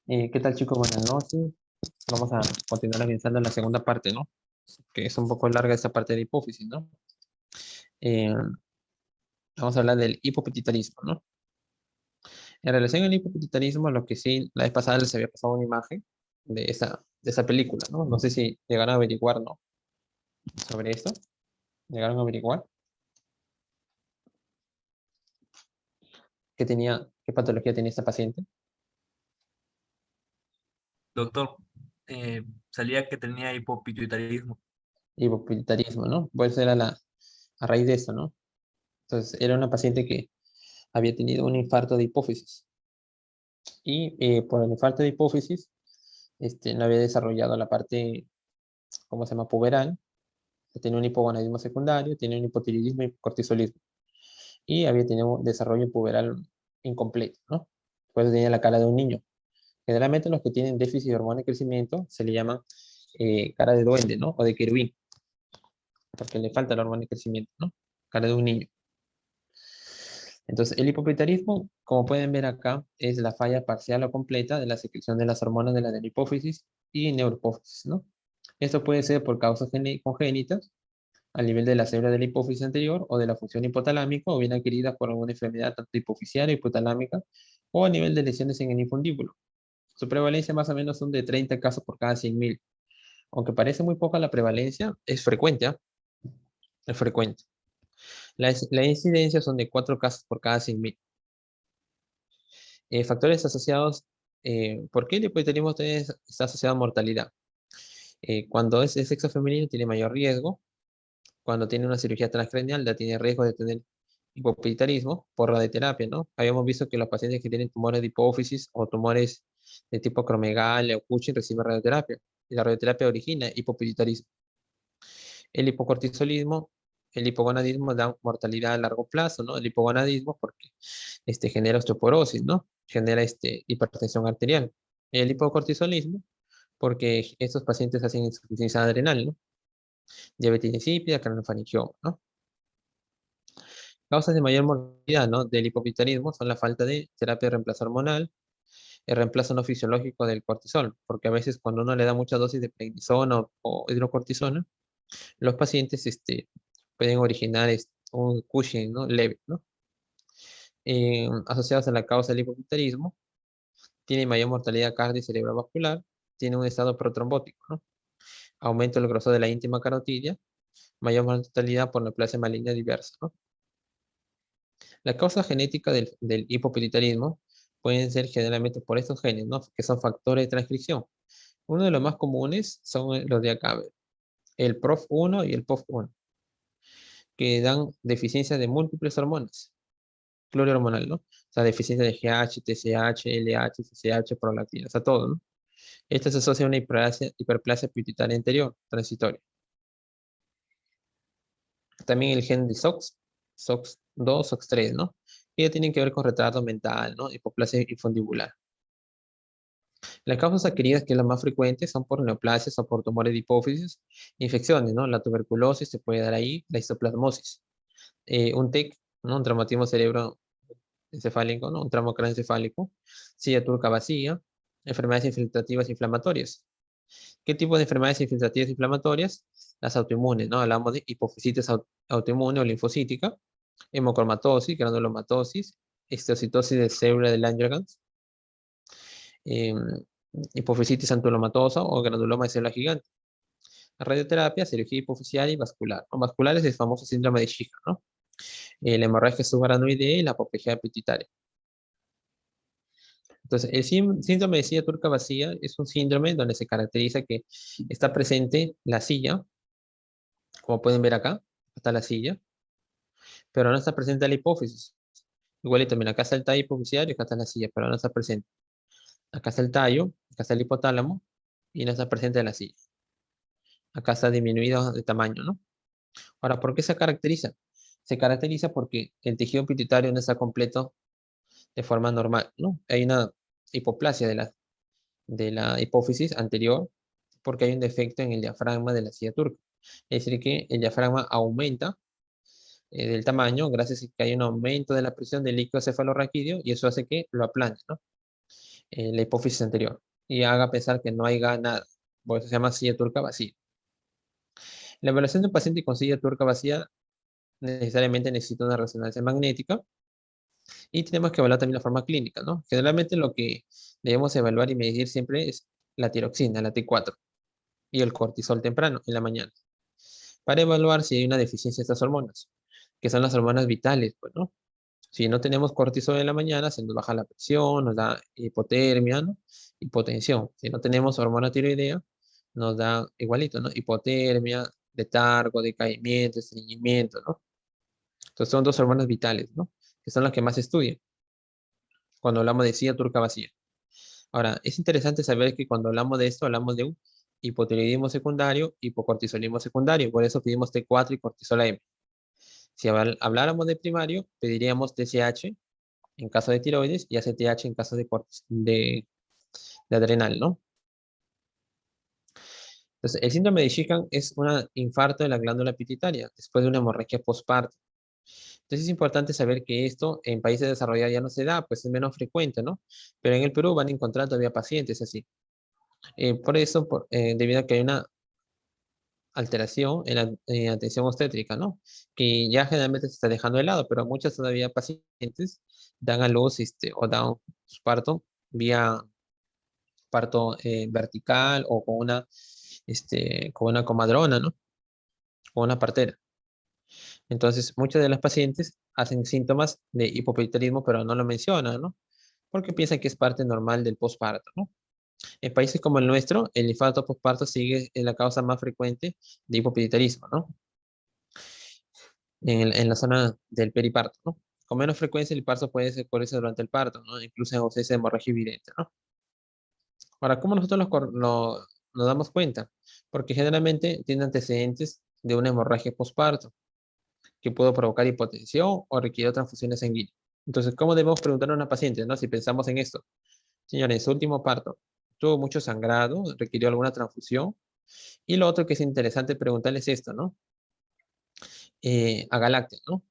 ¿Qué tal, chicos? Buenas noches. Vamos a continuar analizando la segunda parte, ¿no? Que es un poco larga esta parte de hipófisis, ¿no? Eh, Vamos a hablar del hipopituitarismo, ¿no? En relación al hipopituitarismo, lo que sí, la vez pasada les había pasado una imagen de esa película, ¿no? No sé si llegaron a averiguar, ¿no? Sobre esto. ¿Llegaron a averiguar qué patología tenía esta paciente? Doctor, salía que tenía hipopituitarismo. Hipopituitarismo, ¿no? Pues era a raíz de eso, ¿no? Entonces, era una paciente que había tenido un infarto de hipófisis. Y por el infarto de hipófisis, no había desarrollado la parte, ¿cómo se llama? Puberal, tenía un hipogonadismo secundario, tenía un hipotiroidismo y cortisolismo, y había tenido un desarrollo puberal incompleto, ¿no? Pues tenía la cara de un niño. Generalmente los que tienen déficit de hormona de crecimiento se le llaman cara de duende, ¿no? O de querubín, porque le falta la hormona de crecimiento, ¿no? Cara de un niño. Entonces, el hipopituitarismo, como pueden ver acá, es la falla parcial o completa de la secreción de las hormonas de la hipófisis y neurohipófisis, ¿no? Esto puede ser por causas congénitas, al nivel de la célula de la hipófisis anterior o de la función hipotalámica, o bien adquirida por alguna enfermedad tanto hipoficial o hipotalámica, o a nivel de lesiones en el infundíbulo. Su prevalencia más o menos son de 30 casos por cada 100.000. Aunque parece muy poca la prevalencia, es frecuente, ¿ah? Es frecuente. La incidencia son de 4 casos por cada 100.000. Factores asociados, ¿por qué el hipotiroidismo está asociado a mortalidad? Cuando es de sexo femenino tiene mayor riesgo. Cuando tiene una cirugía transcranial ya tiene riesgo de tener hipopituitarismo por radioterapia, ¿no? Habíamos visto que los pacientes que tienen tumores de hipófisis o tumores de tipo acromegalia o Cushing reciben radioterapia. Y la radioterapia origina hipopituitarismo. El hipocortisolismo, el hipogonadismo da mortalidad a largo plazo, ¿no? El hipogonadismo porque genera osteoporosis, ¿no? Genera hipertensión arterial. El hipocortisolismo porque estos pacientes hacen insuficiencia adrenal, ¿no? Diabetes insípida, craniofaringioma, ¿no? Causas de mayor mortalidad, ¿no? Del hipopituitarismo son la falta de terapia de reemplazo hormonal, el reemplazo no fisiológico del cortisol, porque a veces cuando uno le da mucha dosis de prednisona o hidrocortisona, los pacientes pueden originar un Cushing, ¿no? Leve, ¿no? Asociados a la causa del hipopituitarismo, tiene mayor mortalidad cardio y cerebrovascular, tiene un estado protrombótico, ¿no? Aumento del grosor de la íntima carotidia, mayor mortalidad por neoplasia maligna diversa, ¿no? La causa genética del hipopituitarismo pueden ser generalmente por estos genes, ¿no? Que son factores de transcripción. Uno de los más comunes son los de acá, el PROF1 y el POF1, que dan deficiencia de múltiples hormonas, cloruro hormonal, ¿no? O sea, deficiencia de GH, TSH, LH, CCH, prolactina, o sea, todo, ¿no? Esto se asocia a una hiperplasia pituitaria anterior, transitoria. También el gen de SOX, SOX2, SOX3, ¿no? Que ya tienen que ver con retraso mental, ¿no? Hipoplasia infundibular. Las causas adquiridas, que es las más frecuentes, son por neoplasias o por tumores de hipófisis, infecciones, ¿no? La tuberculosis se puede dar ahí, la histoplasmosis. Un TEC, ¿no? Un traumatismo cerebroencefálico, ¿no? Un trauma craneoencefálico, silla turca vacía, enfermedades infiltrativas inflamatorias. ¿Qué tipo de enfermedades infiltrativas inflamatorias? Las autoinmunes, ¿no? Hablamos de hipofisitis autoinmune o linfocítica, hemocromatosis, granulomatosis, histocitosis de célula de Langerhans, eh, hipofisitis antulomatosa o granuloma de célula gigante. La radioterapia, cirugía hipofisial y vascular. Lo vascular es el famoso síndrome de Schicker, ¿no? La hemorragia subaranoidea y la apoplejía pituitaria. Entonces, el síndrome de silla turca vacía es un síndrome donde se caracteriza que está presente la silla, como pueden ver acá, está la silla, pero no está presente la hipófisis. Igualito, mira, acá está el tallo hipofisiario y acá está la silla, pero no está presente. Acá está el tallo, acá está el hipotálamo y no está presente la silla. Acá está disminuido de tamaño, ¿no? Ahora, ¿por qué se caracteriza? Se caracteriza porque el tejido pituitario no está completo de forma normal, ¿no? Hay una hipoplasia de la hipófisis anterior porque hay un defecto en el diafragma de la silla turca. Es decir, que el diafragma aumenta del tamaño gracias a que hay un aumento de la presión del líquido cefalorraquídeo y eso hace que lo aplane, ¿no? la hipófisis anterior y haga pensar que no haya nada. Por eso se llama silla turca vacía. La evaluación de un paciente con silla turca vacía necesariamente necesita una resonancia magnética y tenemos que evaluar también la forma clínica, ¿no? Generalmente lo que debemos evaluar y medir siempre es la tiroxina, la T4, y el cortisol temprano en la mañana, para evaluar si hay una deficiencia de estas hormonas, que son las hormonas vitales, pues, ¿no? Si no tenemos cortisol en la mañana, se nos baja la presión, nos da hipotermia, ¿no? Hipotensión. Si no tenemos hormona tiroidea, nos da igualito, ¿no? Hipotermia, letargo, decaimiento, estreñimiento, ¿no? Entonces son dos hormonas vitales, ¿no? Que son las que más se estudian cuando hablamos de silla turca vacía. Ahora, es interesante saber que cuando hablamos de esto, hablamos de un hipotiroidismo secundario, hipocortisolismo secundario. Por eso pedimos T4 y cortisol AM. Si habláramos de primario, pediríamos TSH en caso de tiroides y ACTH en caso de adrenal, ¿no? Entonces, el síndrome de Schikan es un infarto de la glándula pituitaria después de una hemorragia postparto. Entonces, es importante saber que esto en países desarrollados ya no se da, pues es menos frecuente, ¿no? Pero en el Perú van a encontrar todavía pacientes así. Por eso, debido a que hay una alteración en la atención obstétrica, ¿no? Que ya generalmente se está dejando de lado, pero muchas todavía pacientes dan a luz o dan su parto vía parto vertical o con una comadrona, ¿no? O una partera. Entonces, muchas de las pacientes hacen síntomas de hipopituitarismo, pero no lo mencionan, ¿no? Porque piensan que es parte normal del posparto, ¿no? En países como el nuestro, el infarto postparto sigue en la causa más frecuente de hipopituitarismo, ¿no? En la zona del periparto, ¿no? Con menos frecuencia el parto puede ocurrirse durante el parto, ¿no? Incluso en ausencia de hemorragia evidente, ¿no? Ahora, ¿cómo nosotros nos damos cuenta? Porque generalmente tiene antecedentes de una hemorragia postparto que puede provocar hipotensión o requiere transfusiones sanguíneas. Entonces, ¿cómo debemos preguntar a una paciente, ¿no? Si pensamos en esto. Señora, en su último parto, tuvo mucho sangrado, requirió alguna transfusión. Y lo otro que es interesante preguntarle es esto, ¿no? A Galáctea, ¿no?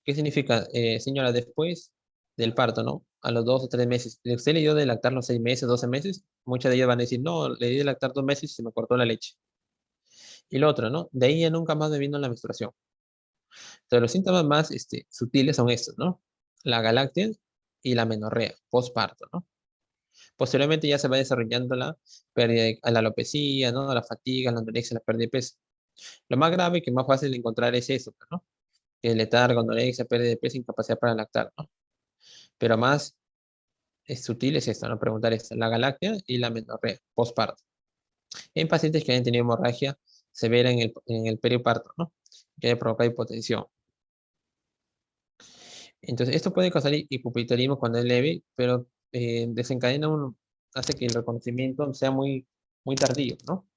¿Qué significa, señora, después del parto, ¿no? A los 2 o 3 meses. ¿Usted le dio de lactar los 6 meses, 12 meses? Muchas de ellas van a decir, no, le di de lactar 2 meses y se me cortó la leche. Y lo otro, ¿no? De ahí ya nunca más me vino la menstruación. Entonces, los síntomas más sutiles son estos, ¿no? La galáctea y la menorrea, postparto, ¿no? Posteriormente ya se va desarrollando la pérdida de la alopecia, ¿no? La fatiga, la anorexia, la pérdida de peso. Lo más grave y que más fácil de encontrar es eso, ¿no? El letargo, anorexia, pérdida de peso, incapacidad para lactar, ¿no? Pero más sutil es esto, ¿no? Preguntar esto, la galáctea y la menorrea, postparto. En pacientes que hayan tenido hemorragia severa en el perioparto, ¿no? Que haya provocado hipotensión. Entonces, esto puede causar hipopituitarismo cuando es leve, pero hace que el reconocimiento sea muy, muy tardío, ¿no?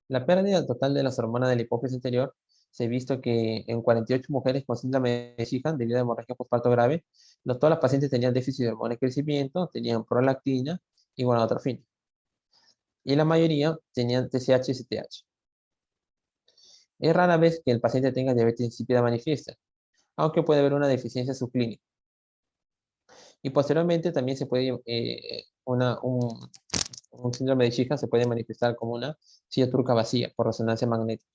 La pérdida total de las hormonas de la hipófisis anterior se ha visto que en 48 mujeres con síndrome de Sjögren debido a hemorragia postparto grave, no todas las pacientes tenían déficit de hormona de crecimiento, tenían prolactina y gonadotrofina. Y la mayoría tenían TSH y CTH. Es rara vez que el paciente tenga diabetes insípida manifiesta, aunque puede haber una deficiencia subclínica. Y posteriormente también se puede, un síndrome de Sjögren se puede manifestar como una silla turca vacía por resonancia magnética.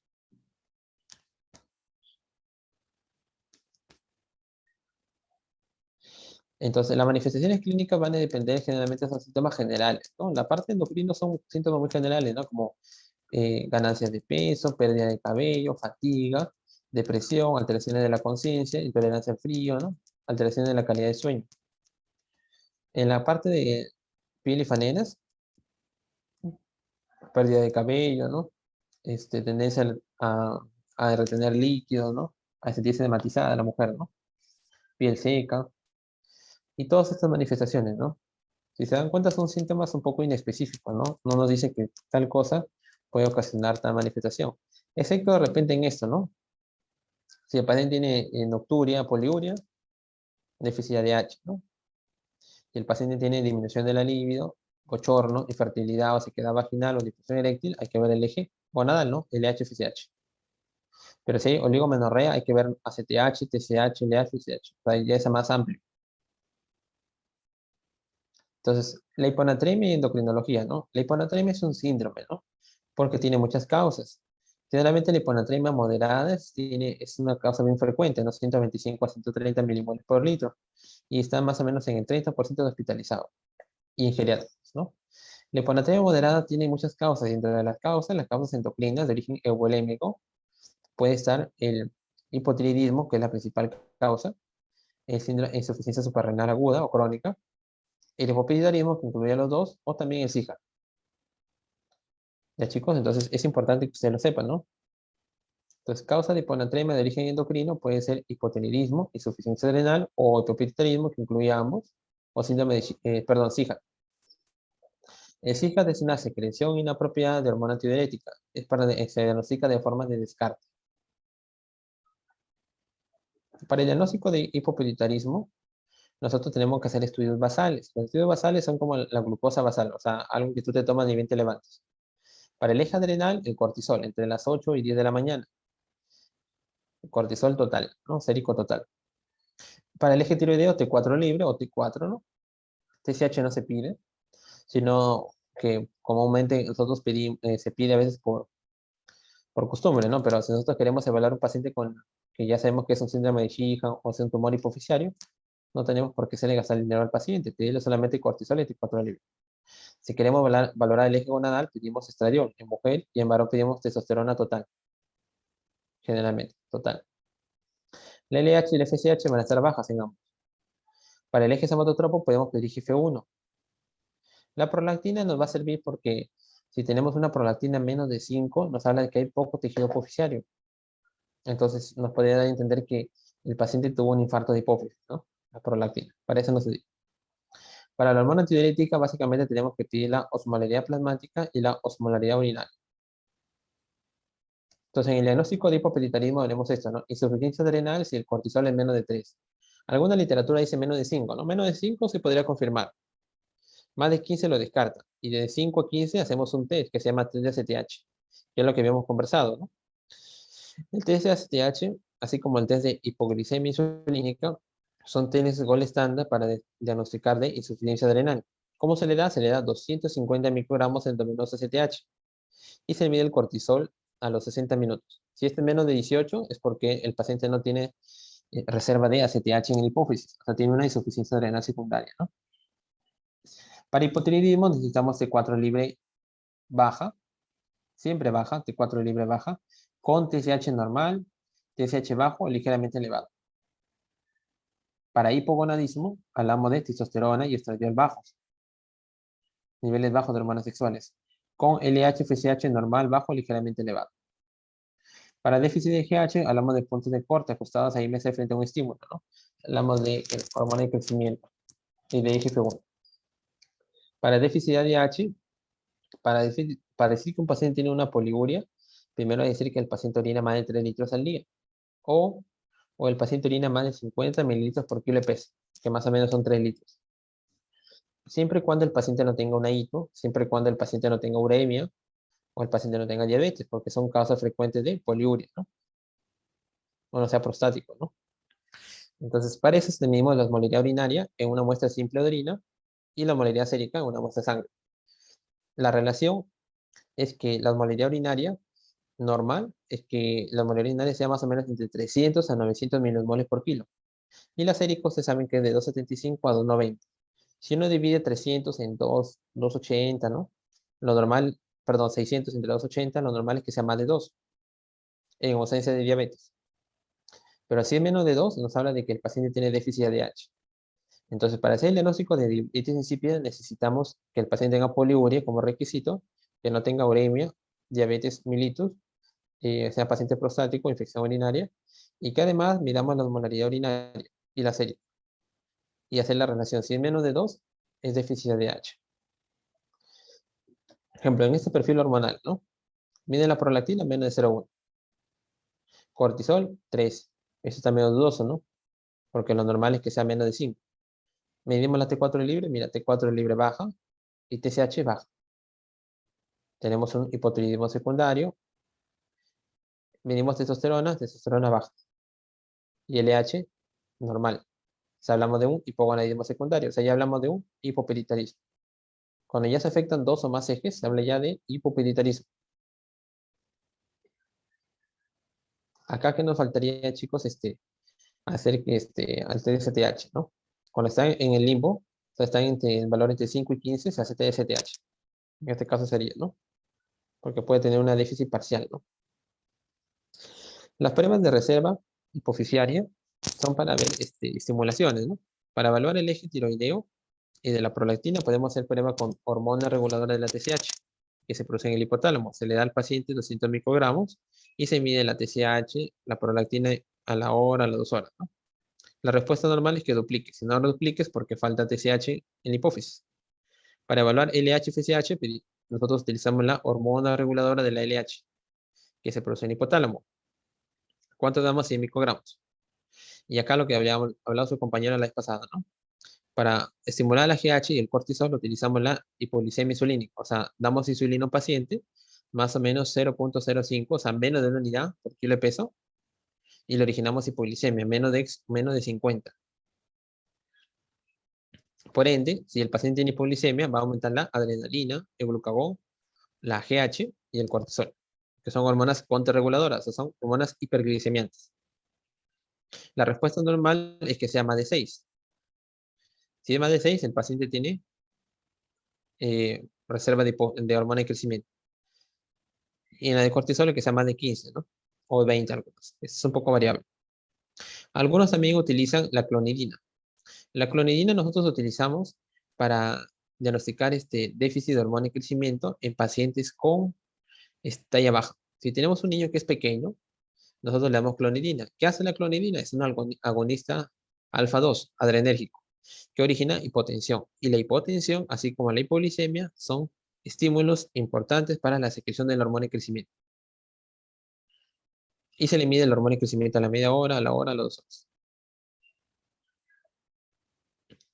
Entonces, las manifestaciones clínicas van a depender generalmente de esos síntomas generales, ¿no? La parte endocrina son síntomas muy generales, ¿no? Como ganancias de peso, pérdida de cabello, fatiga, depresión, alteraciones de la conciencia, intolerancia al frío, ¿no? Alteraciones de la calidad de sueño. En la parte de piel y fanegas, pérdida de cabello, ¿no? Tendencia a retener líquido, ¿no? A sentirse dematizada la mujer, ¿no? Piel seca. Y todas estas manifestaciones, ¿no? Si se dan cuenta, son síntomas un poco inespecíficos, ¿no? No nos dice que tal cosa puede ocasionar tal manifestación. Excepto de repente en esto, ¿no? Si el paciente tiene nocturia, poliuria, déficit de H, ¿no? Si el paciente tiene disminución de la libido, bochorno, infertilidad o sequedad vaginal o disfunción eréctil, hay que ver el eje gonadal, ¿no? LH-FSH. Pero si hay oligomenorrea, hay que ver ACTH, TSH, LH, FSH. O sea, ya es más amplio. Entonces, la hiponatremia y endocrinología, ¿no? La hiponatremia es un síndrome, ¿no? Porque tiene muchas causas. Generalmente la hiponatremia moderada es una causa bien frecuente, ¿no? 125 a 130 milimoles por litro. Y está más o menos en el 30% de hospitalizados y en geriátricos, ¿no? La hiponatremia moderada tiene muchas causas. Y dentro de las causas endocrinas de origen euvolémico, puede estar el hipotiroidismo, que es la principal causa, el síndrome de insuficiencia suprarrenal aguda o crónica, el hipopituitarismo, que incluye a los dos, o también el SIHA. ¿Ya, chicos? Entonces es importante que ustedes lo sepan, ¿no? Entonces, causa de hiponatremia de origen endocrino puede ser hipotiroidismo, insuficiencia adrenal o hipopituitarismo, que incluye a ambos, o síndrome de, perdón, SIHA. El SIHA es una secreción inapropiada de hormona antidiurética. Se diagnostica de forma de descarte. Para el diagnóstico de hipopituitarismo, nosotros tenemos que hacer estudios basales. Los estudios basales son como la glucosa basal, o sea, algo que tú te tomas y bien te levantas. Para el eje adrenal, el cortisol, entre las 8 y 10 de la mañana. Cortisol total, ¿no? Sérico total. Para el eje tiroideo, T4 libre o T4, ¿no? TSH no se pide, sino que comúnmente nosotros se pide a veces por costumbre, ¿no? Pero si nosotros queremos evaluar un paciente que ya sabemos que es un síndrome de Sheehan o es un tumor hipoficiario, no tenemos por qué se le gasta el dinero al paciente, pedirle solamente cortisol y T4 libre. Si queremos valorar el eje gonadal, pedimos estradiol en mujer y en varón pedimos testosterona total, generalmente, total. La LH y la FSH van a estar bajas en ambos. Para el eje somatotropo podemos pedir IGF-1. La prolactina nos va a servir porque si tenemos una prolactina menos de 5, nos habla de que hay poco tejido hipoficiario. Entonces nos podría dar a entender que el paciente tuvo un infarto de hipófisis, ¿no? La prolactina. Para eso nos sirve. Para la hormona antidiurética, básicamente tenemos que pedir la osmolaridad plasmática y la osmolaridad urinaria. Entonces, en el diagnóstico de hipopituitarismo tenemos esto, ¿no? Insuficiencia adrenal si el cortisol es menos de 3. Alguna literatura dice menos de 5, ¿no? Menos de 5 se podría confirmar. Más de 15 lo descarta. Y de 5 a 15 hacemos un test que se llama test de ACTH, que es lo que habíamos conversado, ¿no? El test de ACTH, así como el test de hipoglicemia insulínica, son test gold estándar para diagnosticar de insuficiencia adrenal. ¿Cómo se le da? Se le da 250 microgramos de endovenoso ACTH y se mide el cortisol a los 60 minutos. Si este es menos de 18, es porque el paciente no tiene reserva de ACTH en el hipófisis, o sea, tiene una insuficiencia adrenal secundaria, ¿no? Para hipotiroidismo necesitamos T4 libre baja, siempre baja, T4 libre baja, con TSH normal, TSH bajo o ligeramente elevado. Para hipogonadismo, hablamos de testosterona y estradiol bajos, niveles bajos de hormonas sexuales, con LH-FSH normal, bajo o ligeramente elevado. Para déficit de GH, hablamos de puntos de corte ajustados a IMC frente a un estímulo, ¿no? Hablamos de hormona de crecimiento y de IGF-1. Para déficit de ADH, para decir que un paciente tiene una poliuria, primero hay que decir que el paciente orina más de 3 litros al día. O, o el paciente orina más de 50 mililitros por kilo de peso, que más o menos son 3 litros. Siempre y cuando el paciente no tenga una hipo, siempre y cuando el paciente no tenga uremia, o el paciente no tenga diabetes, porque son causas frecuentes de poliuria, ¿no? O no sea prostático, ¿no? Entonces, para eso tenemos la osmolaridad urinaria en una muestra simple de orina y la osmolaridad sérica en una muestra de sangre. La relación es que la osmolaridad urinaria normal es que la osmolaridad urinaria sea más o menos entre 300 a 900 milimoles por kilo. Y la sérica, ustedes saben que es de 275 a 290. Si uno divide 300 en 280, ¿no? Lo normal, perdón, 600 entre 280, lo normal es que sea más de 2 en ausencia de diabetes. Pero si es menos de 2, nos habla de que el paciente tiene déficit de ADH. Entonces, para hacer el diagnóstico de diabetes insípida, necesitamos que el paciente tenga poliuria como requisito, que no tenga uremia, diabetes mellitus, sea paciente prostático, infección urinaria, y que además midamos la osmolaridad urinaria y la sérica. Y hacer la relación. Si es menos de 2, es déficit de ADH. Ejemplo, en este perfil hormonal, ¿no? Mide la prolactina menos de 0,1. Cortisol, 3. Eso está medio dudoso, ¿no? Porque lo normal es que sea menos de 5. Medimos la T4 libre, mira, T4 libre baja y TSH baja. Tenemos un hipotiroidismo secundario. Medimos testosterona baja. Y LH normal. sea, hablamos de un hipogonadismo secundario, o sea, ya hablamos de un hipopituitarismo. Cuando ya se afectan dos o más ejes, se habla ya de hipopituitarismo. Acá que nos faltaría, chicos, hacer al TSTH, ¿no? Cuando está en el limbo, o sea, está entre el valor entre 5 y 15, se hace TSTH. En este caso sería, ¿no? Porque puede tener una déficit parcial, ¿no? Las pruebas de reserva hipoficiaria son para ver estimulaciones, ¿no? Para evaluar el eje tiroideo y de la prolactina podemos hacer prueba con hormona reguladora de la TSH, que se produce en el hipotálamo. Se le da al paciente 200 microgramos y se mide la TSH, la prolactina a la hora, a las 2 horas, ¿no? La respuesta normal es que duplique. Si no lo dupliques, porque falta TSH en la hipófisis. Para evaluar LH-FSH, nosotros utilizamos la hormona reguladora de la LH, que se produce en el hipotálamo. ¿Cuánto damos? 100 microgramos. Y acá lo que habíamos hablado su compañero la vez pasada, ¿no? Para estimular la GH y el cortisol utilizamos la hipoglicemia insulínica. O sea, damos insulina a un paciente, más o menos 0.05, o sea, menos de una unidad por kilo de peso, y le originamos hipoglicemia, menos de 50. Por ende, si el paciente tiene hipoglicemia, va a aumentar la adrenalina, el glucagón, la GH y el cortisol, que son hormonas contrarreguladoras, o son hormonas hiperglicemiantes. La respuesta normal es que sea más de 6. Si es más de 6, el paciente tiene reserva de hormona de crecimiento. Y en la de cortisol que sea más de 15, ¿no? O 20 algunos. Eso es un poco variable. Algunos también utilizan la clonidina. La clonidina nosotros utilizamos para diagnosticar este déficit de hormona de crecimiento en pacientes con talla baja. Si tenemos un niño que es pequeño, nosotros le damos clonidina. ¿Qué hace la clonidina? Es un agonista alfa 2, adrenérgico, que origina hipotensión. Y la hipotensión, así como la hipoglicemia, son estímulos importantes para la secreción de la hormona de crecimiento. Y se le mide la hormona de crecimiento a la media hora, a la hora, a las 2 horas.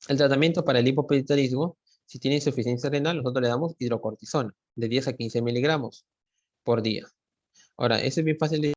El tratamiento para el hipopituitarismo, si tiene insuficiencia renal, nosotros le damos hidrocortisona de 10 a 15 miligramos por día. Ahora, eso es bien fácil de